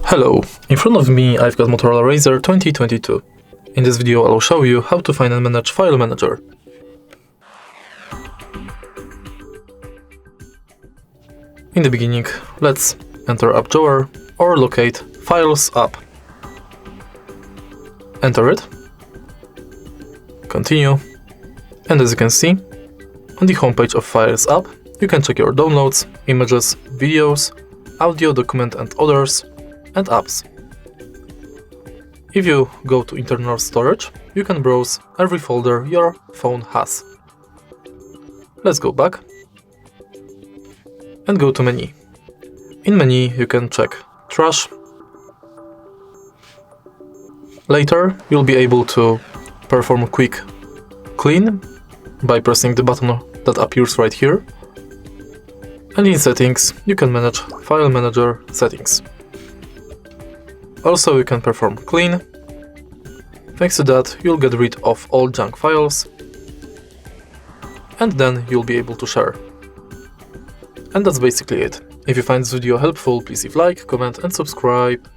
Hello, in front of me I've got MOTOROLA Razr 2022. In this video I'll show you how to find and manage File Manager. In the beginning, let's enter app drawer or locate Files app. Enter it. Continue. And as you can see, on the homepage of Files app, you can check your downloads, images, videos, audio, document and others, and apps. If you go to internal storage, you can browse every folder your phone has. Let's go back and go to menu. In menu you can check trash. Later you'll be able to perform a quick clean by pressing the button that appears right here. And in settings you can manage File Manager settings. Also, you can perform clean. Thanks to that, you'll get rid of all junk files, and then you'll be able to share. And that's basically it. If you find this video helpful, please leave a like, comment and subscribe.